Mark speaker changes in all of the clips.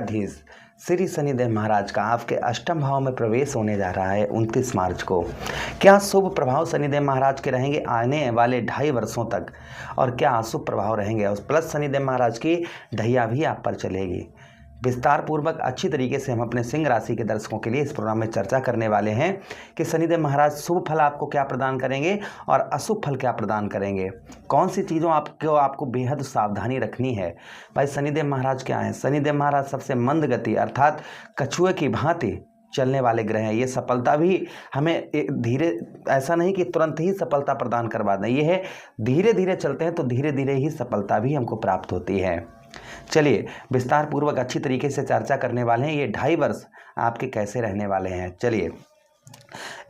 Speaker 1: विद्याधीश श्री शनिदेव महाराज का आपके अष्टम भाव में प्रवेश होने जा रहा है 29 मार्च को। क्या शुभ प्रभाव शनिदेव महाराज के रहेंगे आने वाले 2.5 वर्षों तक, और क्या अशुभ प्रभाव रहेंगे, और प्लस शनिदेव महाराज की ढैया भी आप पर चलेगी। विस्तार पूर्वक अच्छी तरीके से हम अपने सिंह राशि के दर्शकों के लिए इस प्रोग्राम में चर्चा करने वाले हैं कि शनिदेव महाराज शुभ फल आपको क्या प्रदान करेंगे और अशुभ फल क्या प्रदान करेंगे, कौन सी चीज़ों आपको बेहद सावधानी रखनी है। भाई शनिदेव महाराज क्या हैं? शनिदेव महाराज सबसे मंद गति अर्थात कछुए की भांति चलने वाले ग्रह हैं। ये सफलता भी हमें धीरे, ऐसा नहीं कि तुरंत ही सफलता प्रदान करवा दें, ये है धीरे धीरे चलते हैं तो धीरे धीरे ही सफलता भी हमको प्राप्त होती है। चलिए विस्तार पूर्वक अच्छी तरीके से चर्चा करने वाले हैं ये 2.5 वर्ष आपके कैसे रहने वाले हैं। चलिए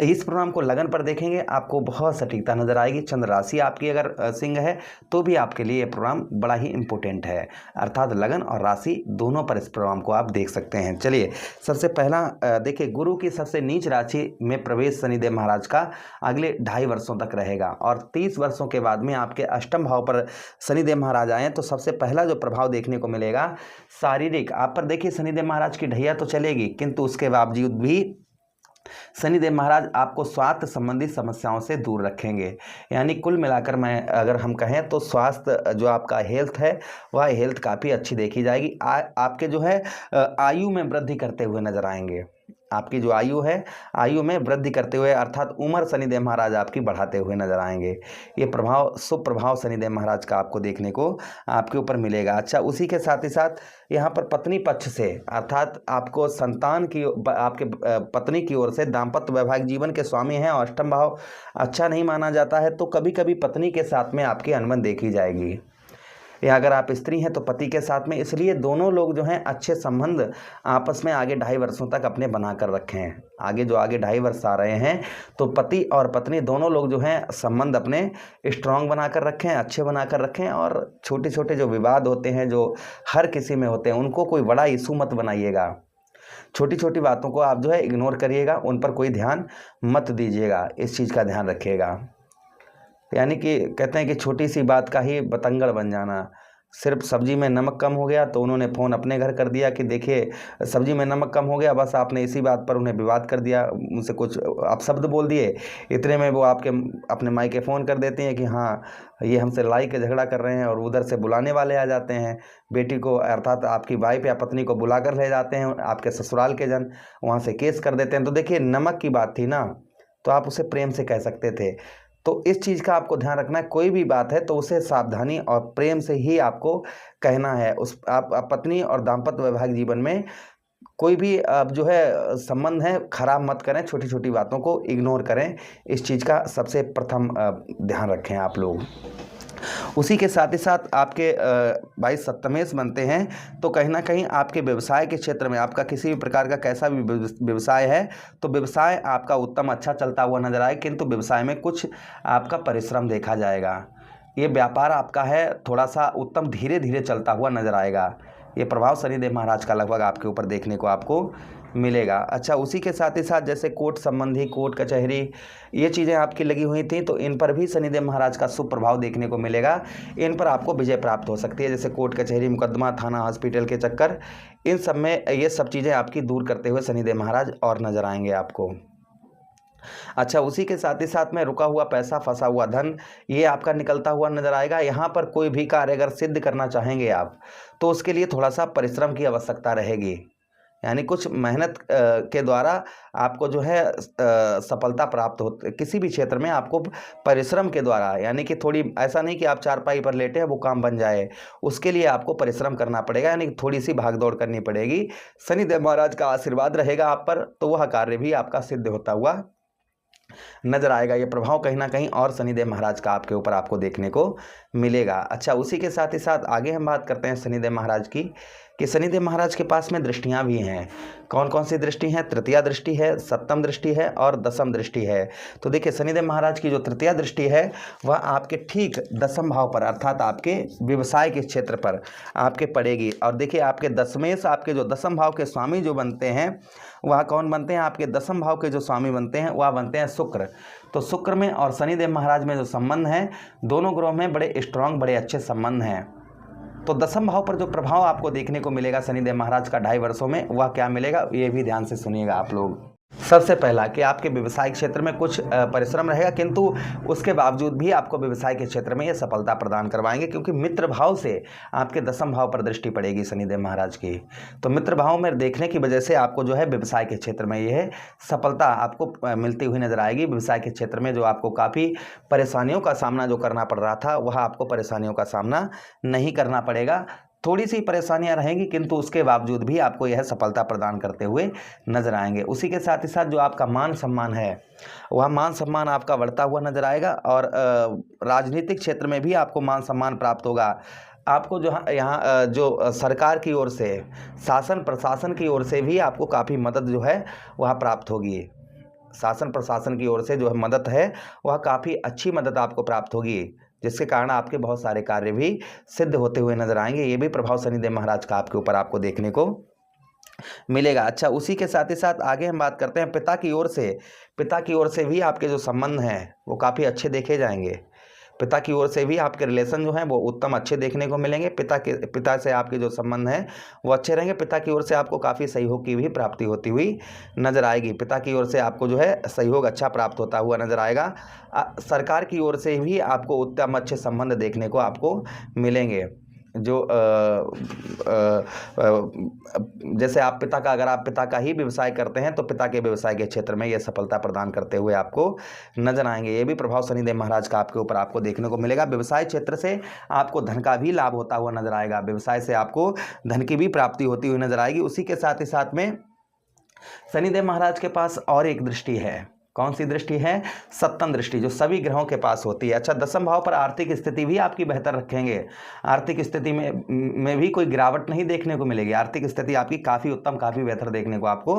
Speaker 1: इस प्रोग्राम को लगन पर देखेंगे, आपको बहुत सटीकता नजर आएगी। चंद्र राशि आपकी अगर सिंह है तो भी आपके लिए ये प्रोग्राम बड़ा ही इंपॉर्टेंट है, अर्थात लगन और राशि दोनों पर इस प्रोग्राम को आप देख सकते हैं। चलिए सबसे पहला देखिए, गुरु की सबसे नीच राशि में प्रवेश शनिदेव महाराज का अगले 2.5 वर्षों तक रहेगा, और 30 वर्षों के बाद में आपके अष्टम भाव पर शनिदेव महाराज आए तो सबसे पहला जो प्रभाव देखने को मिलेगा शारीरिक। आप पर देखिए शनिदेव महाराज की ढैया तो चलेगी, किंतु उसके बावजूद भी शनिदेव महाराज आपको स्वास्थ्य संबंधी समस्याओं से दूर रखेंगे। यानी कुल मिलाकर मैं अगर हम कहें तो स्वास्थ्य जो आपका हेल्थ है वह हेल्थ काफ़ी अच्छी देखी जाएगी। आपके जो है आयु में वृद्धि करते हुए नजर आएंगे। आपकी जो आयु है आयु में वृद्धि करते हुए अर्थात उम्र शनिदेव महाराज आपकी बढ़ाते हुए नजर आएंगे। ये प्रभाव शुभ प्रभाव शनिदेव महाराज का आपको देखने को आपके ऊपर मिलेगा। अच्छा, उसी के साथ ही साथ यहाँ पर पत्नी पक्ष से अर्थात आपको संतान की आपके पत्नी की ओर से दाम्पत्य वैवाहिक जीवन के स्वामी हैं और अष्टम भाव अच्छा नहीं माना जाता है तो कभी कभी पत्नी के साथ में आपकी अनबन देखी जाएगी, या अगर आप स्त्री हैं तो पति के साथ में। इसलिए दोनों लोग जो हैं अच्छे संबंध आपस में आगे 2.5 वर्षों तक अपने बना कर रखे हैं। आगे 2.5 वर्ष आ रहे हैं तो पति और पत्नी दोनों लोग जो हैं संबंध अपने स्ट्रांग बना कर रखें, अच्छे बना कर रखें, और छोटे छोटे जो विवाद होते हैं जो हर किसी में होते हैं उनको कोई बड़ा इशू मत बनाइएगा। छोटी छोटी बातों को आप जो है इग्नोर करिएगा, उन पर कोई ध्यान मत दीजिएगा, इस चीज़ का ध्यान रखिएगा। यानी कि कहते हैं कि छोटी सी बात का ही बतंगड़ बन जाना। सिर्फ सब्जी में नमक कम हो गया तो उन्होंने फ़ोन अपने घर कर दिया कि देखिए सब्जी में नमक कम हो गया, बस आपने इसी बात पर उन्हें विवाद कर दिया, उनसे कुछ आप शब्द बोल दिए, इतने में वो आपके अपने मायके फ़ोन कर देते हैं कि हाँ ये हमसे लड़ाई के झगड़ा कर रहे हैं, और उधर से बुलाने वाले आ जाते हैं बेटी को अर्थात आपकी वाइफ या पत्नी को बुला कर ले जाते हैं आपके ससुराल के जन, वहाँ से केस कर देते हैं। तो देखिए नमक की बात थी ना, तो आप उसे प्रेम से कह सकते थे। तो इस चीज़ का आपको ध्यान रखना है, कोई भी बात है तो उसे सावधानी और प्रेम से ही आपको कहना है। आप पत्नी और दाम्पत्य वैवाहिक जीवन में कोई भी अब जो है संबंध है खराब मत करें, छोटी छोटी बातों को इग्नोर करें, इस चीज़ का सबसे प्रथम ध्यान रखें आप लोग। उसी के साथ ही साथ आपके 22 सप्तमेश बनते हैं तो कहीं ना कहीं आपके व्यवसाय के क्षेत्र में आपका किसी भी प्रकार का कैसा भी व्यवसाय है तो व्यवसाय आपका उत्तम अच्छा चलता हुआ नजर आए, किंतु व्यवसाय में कुछ आपका परिश्रम देखा जाएगा। ये व्यापार आपका है थोड़ा सा उत्तम धीरे धीरे चलता हुआ नजर आएगा। ये प्रभाव शनिदेव महाराज का लगभग आपके ऊपर देखने को आपको मिलेगा। अच्छा, उसी के साथ ही साथ जैसे कोर्ट संबंधी कोर्ट कचहरी ये चीज़ें आपकी लगी हुई थी तो इन पर भी शनिदेव महाराज का शुभ प्रभाव देखने को मिलेगा। इन पर आपको विजय प्राप्त हो सकती है, जैसे कोर्ट कचहरी मुकदमा थाना हॉस्पिटल के चक्कर, इन सब में ये सब चीज़ें आपकी दूर करते हुए शनिदेव महाराज और नजर आएंगे आपको। अच्छा, उसी के साथ ही साथ में रुका हुआ पैसा फंसा हुआ धन ये आपका निकलता हुआ नजर आएगा। यहाँ पर कोई भी कार्य अगर सिद्ध करना चाहेंगे आप तो उसके लिए थोड़ा सा परिश्रम की आवश्यकता रहेगी, यानी कुछ मेहनत के द्वारा आपको जो है सफलता प्राप्त हो। किसी भी क्षेत्र में आपको परिश्रम के द्वारा, यानी कि थोड़ी ऐसा नहीं कि आप चारपाई पर लेटे हैं वो काम बन जाए, उसके लिए आपको परिश्रम करना पड़ेगा, यानी थोड़ी सी भागदौड़ करनी पड़ेगी। शनिदेव महाराज का आशीर्वाद रहेगा आप पर तो वह कार्य भी आपका सिद्ध होता हुआ नजर आएगा। ये प्रभाव कहीं ना कहीं और शनिदेव महाराज का आपके ऊपर आपको देखने को मिलेगा। अच्छा, उसी के साथ ही साथ आगे हम बात करते हैं शनिदेव महाराज की कि शनिदेव महाराज के पास में दृष्टियां भी हैं। कौन कौन सी दृष्टि हैं? तृतीया दृष्टि है, सप्तम दृष्टि है और दसम दृष्टि है। तो देखिए शनिदेव महाराज की जो तृतीया दृष्टि है वह आपके ठीक दसम भाव पर अर्थात आपके व्यवसाय के क्षेत्र पर आपके पड़ेगी। और देखिए आपके दशमेश आपके जो दसम भाव के स्वामी जो बनते हैं वह कौन बनते हैं? आपके दसम भाव के जो स्वामी बनते हैं वह बनते हैं शुक्र। तो शुक्र में और शनिदेव महाराज में जो संबंध है दोनों ग्रहों में बड़े स्ट्रांग बड़े अच्छे संबंध हैं। तो दसम भाव पर जो प्रभाव आपको देखने को मिलेगा शनिदेव महाराज का 2.5 वर्षों में, वह क्या मिलेगा ये भी ध्यान से सुनिएगा आप लोग। सबसे पहला कि आपके व्यवसायिक क्षेत्र में कुछ परिश्रम रहेगा, किंतु उसके बावजूद भी आपको व्यवसाय के क्षेत्र में ये सफलता प्रदान करवाएंगे, क्योंकि मित्र भाव से आपके दसम भाव पर दृष्टि पड़ेगी शनिदेव महाराज की। तो मित्र भाव में देखने की वजह से आपको जो है व्यवसाय के क्षेत्र में यह सफलता आपको मिलती हुई नजर आएगी। व्यवसाय के क्षेत्र में जो आपको काफ़ी परेशानियों का सामना जो करना पड़ रहा था, वह आपको परेशानियों का सामना नहीं करना पड़ेगा। थोड़ी सी परेशानियां रहेंगी, किंतु उसके बावजूद भी आपको यह सफलता प्रदान करते हुए नजर आएंगे। उसी के साथ ही साथ जो आपका मान सम्मान है, वह मान सम्मान आपका बढ़ता हुआ नजर आएगा, और राजनीतिक क्षेत्र में भी आपको मान सम्मान प्राप्त होगा। आपको जो यहाँ जो सरकार की ओर से, शासन प्रशासन की ओर से भी आपको काफ़ी मदद जो है वह प्राप्त होगी। शासन प्रशासन की ओर से जो है मदद है, वह काफ़ी अच्छी मदद आपको प्राप्त होगी, जिसके कारण आपके बहुत सारे कार्य भी सिद्ध होते हुए नजर आएंगे। ये भी प्रभाव शनिदेव महाराज का आपके ऊपर आपको देखने को मिलेगा। अच्छा, उसी के साथ ही साथ आगे हम बात करते हैं पिता की ओर से भी आपके जो संबंध हैं वो काफ़ी अच्छे देखे जाएंगे। पिता की ओर से भी आपके रिलेशन जो हैं वो उत्तम अच्छे देखने को मिलेंगे। पिता से आपके जो संबंध हैं वो अच्छे रहेंगे। पिता की ओर से आपको काफ़ी सहयोग की भी प्राप्ति होती हुई नजर आएगी। पिता की ओर से आपको जो है सहयोग अच्छा प्राप्त होता हुआ नजर आएगा। सरकार की ओर से भी आपको उत्तम अच्छे संबंध देखने को आपको मिलेंगे। जो जैसे अगर आप पिता का ही व्यवसाय करते हैं, तो पिता के व्यवसाय के क्षेत्र में यह सफलता प्रदान करते हुए आपको नजर आएंगे। ये भी प्रभाव शनिदेव महाराज का आपके ऊपर आपको देखने को मिलेगा। व्यवसाय क्षेत्र से आपको धन का भी लाभ होता हुआ नजर आएगा। व्यवसाय से आपको धन की भी प्राप्ति होती हुई नजर आएगी। उसी के साथ ही साथ में शनिदेव महाराज के पास और एक दृष्टि है। कौन सी दृष्टि है? सप्तम दृष्टि, जो सभी ग्रहों के पास होती है। अच्छा, दसम भाव पर आर्थिक स्थिति भी आपकी बेहतर रखेंगे। आर्थिक स्थिति में भी कोई गिरावट नहीं देखने को मिलेगी। आर्थिक स्थिति आपकी काफ़ी उत्तम, काफ़ी बेहतर देखने को आपको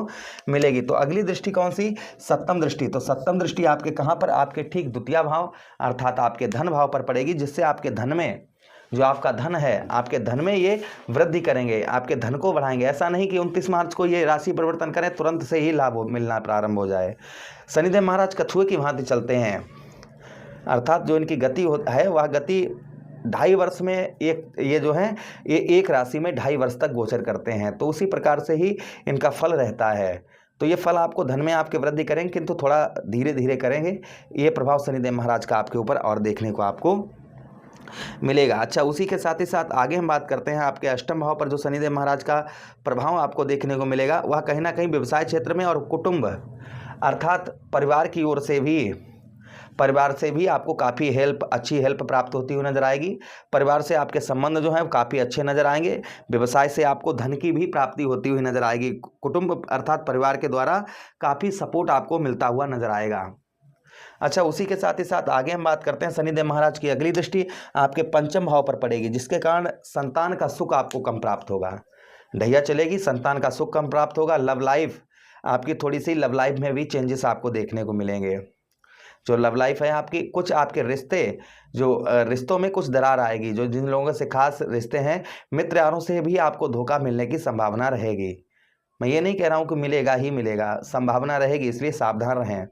Speaker 1: मिलेगी। तो अगली दृष्टि कौन सी? सप्तम दृष्टि। तो सप्तम दृष्टि आपके कहाँ पर? आपके ठीक द्वितीय भाव अर्थात आपके धन भाव पर पड़ेगी, जिससे आपके धन में, जो आपका धन है, आपके धन में ये वृद्धि करेंगे, आपके धन को बढ़ाएंगे। ऐसा नहीं कि 29 मार्च को ये राशि परिवर्तन करें तुरंत से ही लाभ मिलना प्रारंभ हो जाए। शनिदेव महाराज कछुए की भांति चलते हैं, अर्थात जो इनकी गति है वह गति 2.5 वर्ष में ये जो है ये एक राशि में 2.5 वर्ष तक गोचर करते हैं। तो उसी प्रकार से ही इनका फल रहता है। तो ये फल आपको धन में आपके वृद्धि करेंगे, किंतु थोड़ा धीरे धीरे करेंगे। ये प्रभाव शनिदेव महाराज का आपके ऊपर और देखने को आपको मिलेगा। अच्छा, उसी के साथ ही साथ आगे हम बात करते हैं आपके अष्टम भाव पर जो शनिदेव महाराज का प्रभाव आपको देखने को मिलेगा, वह कहीं ना कहीं व्यवसाय क्षेत्र में और कुटुंब अर्थात परिवार की ओर से भी आपको काफ़ी अच्छी हेल्प प्राप्त होती हुई नजर आएगी। परिवार से आपके संबंध जो हैं काफ़ी अच्छे नजर आएंगे। व्यवसाय से आपको धन की भी प्राप्ति होती हुई नजर आएगी। कुटुंब अर्थात परिवार के द्वारा काफ़ी सपोर्ट आपको मिलता हुआ नजर आएगा। अच्छा, उसी के साथ ही साथ आगे हम बात करते हैं शनिदेव महाराज की अगली दृष्टि आपके पंचम भाव पर पड़ेगी, जिसके कारण संतान का सुख आपको कम प्राप्त होगा। ढैया चलेगी, संतान का सुख कम प्राप्त होगा। लव लाइफ आपकी, थोड़ी सी लव लाइफ में भी चेंजेस आपको देखने को मिलेंगे। जो लव लाइफ है आपकी, कुछ आपके रिश्तों में कुछ दरार आएगी। जो जिन लोगों से खास रिश्ते हैं, मित्र यारों से भी आपको धोखा मिलने की संभावना रहेगी। मैं ये नहीं कह रहा हूँ कि मिलेगा ही मिलेगा, संभावना रहेगी, इसलिए सावधान रहें।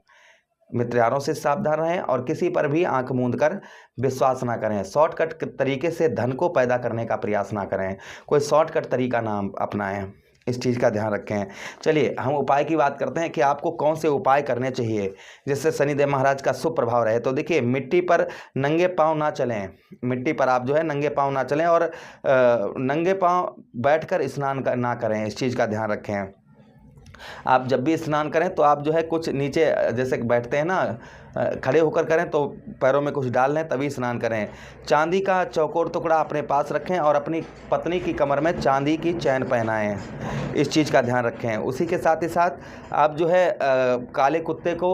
Speaker 1: मित्र यारों से सावधान रहें और किसी पर भी आंख मूंद कर विश्वास ना करें। शॉर्टकट तरीके से धन को पैदा करने का प्रयास ना करें। कोई शॉर्टकट तरीका ना अपनाएं, इस चीज़ का ध्यान रखें। चलिए हम उपाय की बात करते हैं कि आपको कौन से उपाय करने चाहिए जिससे शनिदेव महाराज का शुभ प्रभाव रहे। तो देखिए, मिट्टी पर नंगे पांव ना चलें। मिट्टी पर आप जो है नंगे पांव ना चलें, और नंगे पांव बैठकर स्नान ना करें, इस चीज़ का ध्यान रखें। आप जब भी स्नान करें तो आप जो है कुछ नीचे, जैसे बैठते हैं ना, खड़े होकर करें तो पैरों में कुछ डाल लें, तभी स्नान करें। चांदी का चौकोर टुकड़ा अपने पास रखें और अपनी पत्नी की कमर में चांदी की चैन पहनाएं, इस चीज़ का ध्यान रखें। उसी के साथ ही साथ आप जो है काले कुत्ते को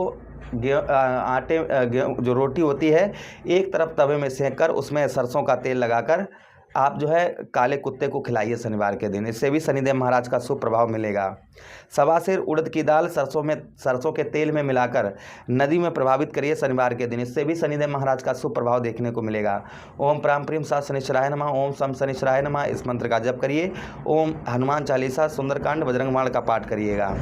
Speaker 1: जो रोटी होती है, एक तरफ तवे में सेंक कर उसमें सरसों का तेल लगाकर आप जो है काले कुत्ते को खिलाइए शनिवार के दिन। इससे भी शनिदेव महाराज का शुभ प्रभाव मिलेगा। सवा सेर उड़द की दाल सरसों के तेल में मिलाकर नदी में प्रभावित करिए शनिवार के दिन। इससे भी शनिदेव महाराज का शुभ प्रभाव देखने को मिलेगा। ओम प्राम प्रीम सा शनिश्चराय नमः, ओम सम शनिश्चराय नमः, इस मंत्र का जप करिए। ओम हनुमान चालीसा, सुंदरकांड, बजरंग बाण का पाठ करिएगा।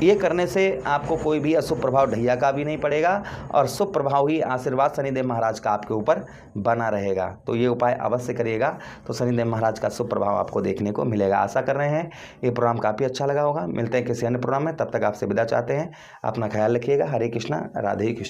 Speaker 1: ये करने से आपको कोई भी अशुभ प्रभाव ढैया का भी नहीं पड़ेगा और शुभ प्रभाव ही आशीर्वाद शनिदेव महाराज का आपके ऊपर बना रहेगा। तो ये उपाय अवश्य करिएगा, तो शनिदेव महाराज का शुभ प्रभाव आपको देखने को मिलेगा। आशा कर रहे हैं ये प्रोग्राम काफ़ी अच्छा लगा होगा। मिलते हैं किसी अन्य प्रोग्राम में, तब तक आपसे विदा चाहते हैं। अपना ख्याल रखिएगा। हरे कृष्णा, राधे कृष्णा।